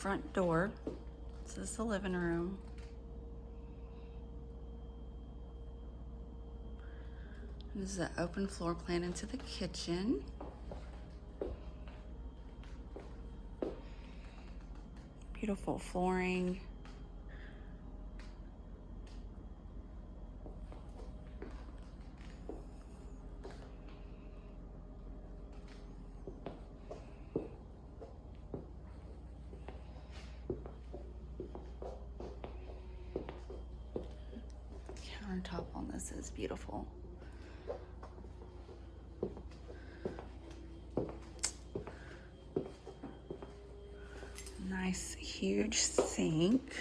front door. This is the living room. This is an open floor plan into the kitchen. Beautiful flooring. Countertop on this is beautiful. Nice huge sink.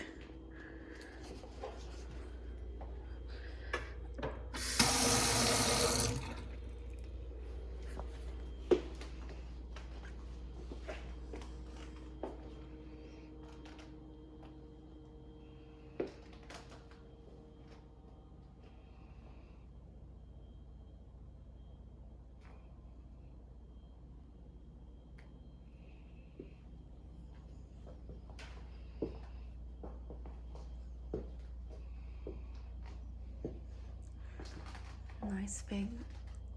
Nice big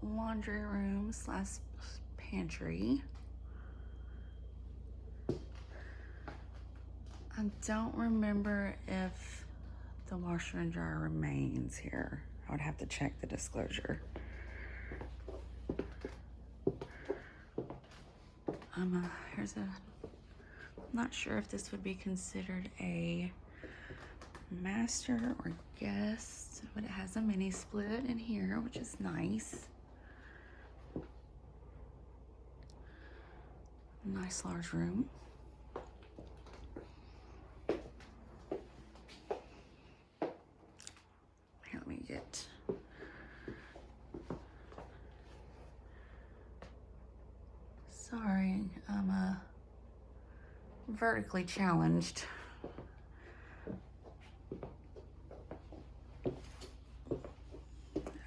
laundry room slash pantry. I don't remember if the washer and dryer remains here. I would have to check the disclosure. Here's a, I'm not sure if this would be considered a master or guest, but it has a mini split in here, which is nice. Nice large room. Here, let me get sorry, I'm vertically challenged.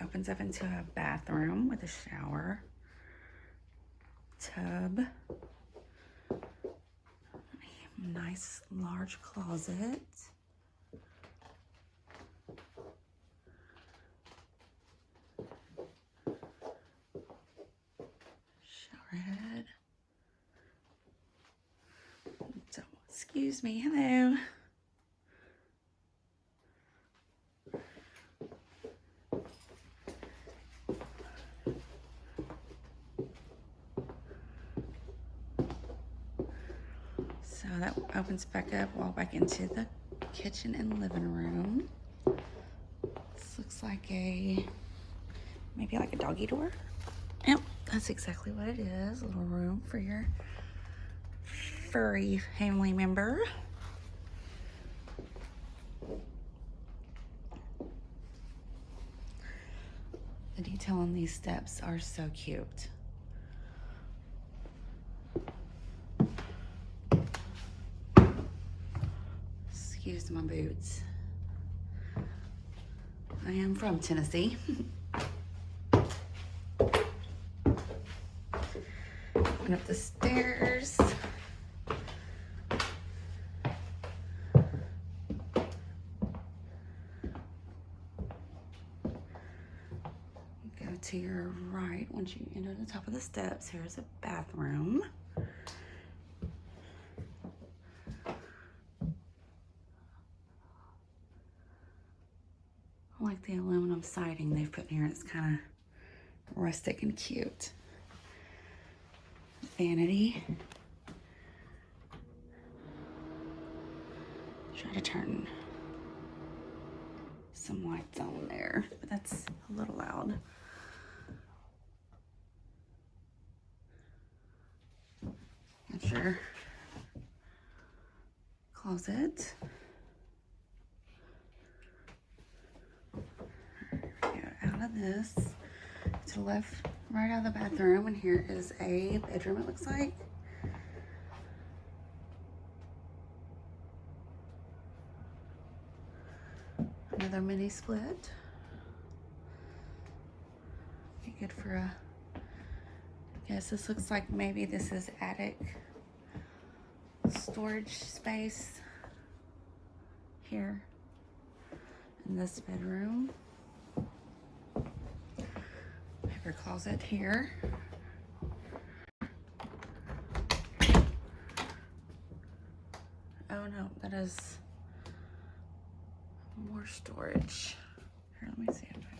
Opens up into a bathroom with a shower, tub, nice large closet, shower head. So, excuse me, hello. So that opens back up, walk back into the kitchen and living room. This looks like maybe like a doggy door. Yep, that's exactly what it is. A little room for your furry family member. The detail on these steps are so cute. Excuse my boots. I am from Tennessee. Open up the stairs. Go to your right once you enter the top of the steps. Here's a bathroom. I like the aluminum siding they've put in here. It's kind of rustic and cute. Vanity. Try to turn some lights on there, but that's a little loud. That's your closet. Out of this to the left, right out of the bathroom, and here is a bedroom, it looks like. Another mini split. Be good for a, I guess this looks like maybe this is attic storage space here in this bedroom. Paper closet here. Oh no, that is more storage. Here, let me see if